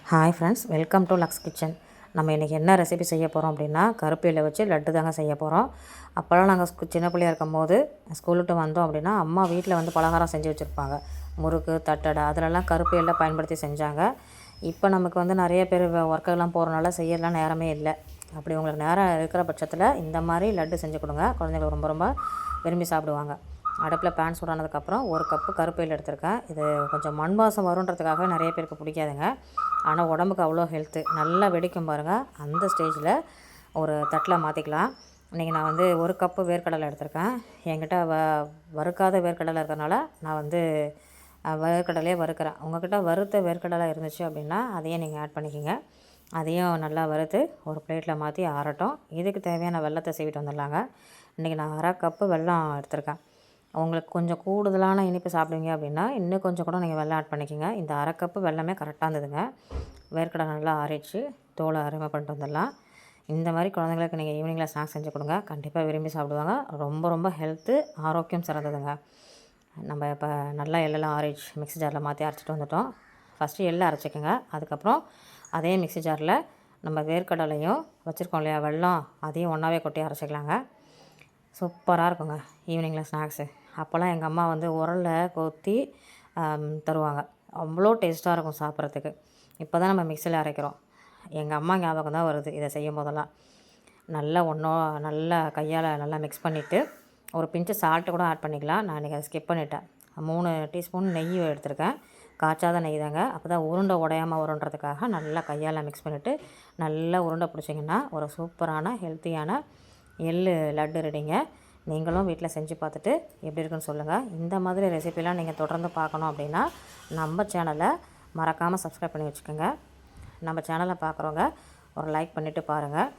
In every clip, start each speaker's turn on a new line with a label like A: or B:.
A: Hi friends, welcome to Lux Kitchen. நம்ம இன்றைக்கி என்ன ரெசிபி செய்ய போகிறோம் அப்படின்னா, கருப்பு எள்ளை வச்சு லட்டு தாங்க செய்ய போகிறோம். அப்போல்லாம் நாங்கள் சின்ன பிள்ளையா இருக்கும்போது ஸ்கூல் விட்டு வந்தோம் அப்படின்னா, அம்மா வீட்டில் வந்து பலகாரம் செஞ்சு வச்சுருப்பாங்க. முறுக்கு, தட்டடை அதிலெல்லாம் கருப்பு எள்ளை பயன்படுத்தி செஞ்சாங்க. இப்போ நமக்கு வந்து நிறைய பேர் ஒர்க்கெல்லாம் போகிறனால செய்யலாம் நேரமே இல்லை. அப்படி உங்களுக்கு நேரம் இருக்கிற பட்சத்தில் இந்த மாதிரி லட்டு செஞ்சு கொடுங்க. குழந்தைங்களுக்கு ரொம்ப ரொம்ப விரும்பி சாப்பிடுவாங்க. அடுப்பில் பேன் சூடானதுக்கப்புறம் 1 கப்பு கருப்பு எள்ளு எடுத்திருக்கேன். இது கொஞ்சம் மண் வாசம் வருன்றதுக்காக நிறைய பேருக்கு பிடிக்காதுங்க. ஆனால் உடம்புக்கு அவ்வளோ ஹெல்த்து. நல்லா வெடிக்கும் பாருங்கள். அந்த ஸ்டேஜில் ஒரு தட்டில் மாற்றிக்கலாம். இன்றைக்கி நான் வந்து 1 கப்பு வேர்க்கடலை எடுத்திருக்கேன். என்கிட்ட வறுக்காத வேர்க்கடலை இருக்கிறனால நான் வந்து வேர்க்கடலையே வறுக்கிறேன். உங்கள்கிட்ட வறுத்த வேர்க்கடலை இருந்துச்சு அப்படின்னா அதையும் நீங்கள் ஆட் பண்ணிக்கோங்க. அதையும் நல்லா வறுத்து ஒரு பிளேட்டில் மாற்றி ஆறட்டும். இதுக்கு தேவையான வெல்லத்தை சீவிட்டு வந்துடலாங்க. இன்றைக்கி நான் 1/2 கப்பு வெல்லம் எடுத்திருக்கேன். உங்களுக்கு கொஞ்சம் கூடுதலான இனிப்பு சாப்பிடுவீங்க அப்படின்னா இன்னும் கொஞ்சம் கூட நீங்கள் வெல்லம் ஆட் பண்ணிக்கோங்க. இந்த 1/2 கப்பு வெல்லமே கரெக்டாக இருந்ததுங்க. வேர்க்கடலை நல்லா ஆறிடுச்சு. தோலை அருமை பண்ணிட்டு வந்துடலாம். இந்த மாதிரி குழந்தைங்களுக்கு நீங்கள் ஈவினிங்கில் ஸ்நாக்ஸ் செஞ்சு கொடுங்க. கண்டிப்பாக விரும்பி சாப்பிடுவாங்க. ரொம்ப ரொம்ப ஹெல்த்து, ஆரோக்கியம் சிறந்ததுங்க. நம்ம இப்போ நல்லா எள்ளெல்லாம் ஆறிடுச்சு. மிக்ஸி ஜாரில் மாற்றி அரைச்சிட்டு வந்துட்டோம். ஃபஸ்ட்டு எள்ளை அரைச்சிக்கோங்க. அதுக்கப்புறம் அதே மிக்ஸி ஜாரில் நம்ம வேர்க்கடலையும் வச்சுருக்கோம் இல்லையா வெல்லம், அதையும் ஒன்றாவே கொட்டி அரைச்சிக்கலாங்க. சூப்பராக இருக்குங்க ஈவினிங்கில் ஸ்நாக்ஸு. அப்போல்லாம் எங்கள் அம்மா வந்து உரலில் கொத்தி தருவாங்க. அவ்வளோ டேஸ்ட்டாக இருக்கும் சாப்பிட்றதுக்கு. இப்போ தான் நம்ம மிக்சியில் அரைக்கிறோம். எங்கள் அம்மா ஞாபகம் தான் வருது இதை செய்யும் போதெல்லாம். நல்லா கையால் நல்லா மிக்ஸ் பண்ணிவிட்டு ஒரு பிஞ்சு சால்ட்டு கூட ஆட் பண்ணிக்கலாம். நான் இன்றைக்கி அதை ஸ்கிப் பண்ணிட்டேன். 3 டீஸ்பூன் நெய் எடுத்திருக்கேன். காய்ச்சாத நெய் தாங்க. அப்போ தான் உருண்டை உடையாமல் வருன்றதுக்காக நல்லா கையால் மிக்ஸ் பண்ணிவிட்டு நல்லா உருண்டை பிடிச்சிங்கன்னா ஒரு சூப்பரான ஹெல்த்தியான எள்ளு லட்டு ரெடிங்க. நீங்களும் வீட்டில் செஞ்சு பார்த்துட்டு எப்படி இருக்குன்னு சொல்லுங்கள். இந்த மாதிரி ரெசிபிலாம் நீங்கள் தொடர்ந்து பார்க்கணும் அப்படின்னா நம்ம சேனலை மறக்காமல் சப்ஸ்கிரைப் பண்ணி வச்சுக்கோங்க. நம்ம சேனலை பார்க்குறவங்க ஒரு லைக் பண்ணிவிட்டு பாருங்கள்.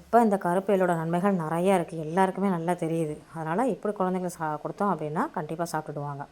A: இப்போ இந்த கருப்பு எள்ளோட நன்மைகள் நிறையா இருக்குது. எல்லாருக்குமே நல்லா தெரியுது. அதனால் இப்படி குழந்தைங்களுக்கு கொடுத்தோம் அப்படின்னா கண்டிப்பாக சாப்பிட்டுடுவாங்க.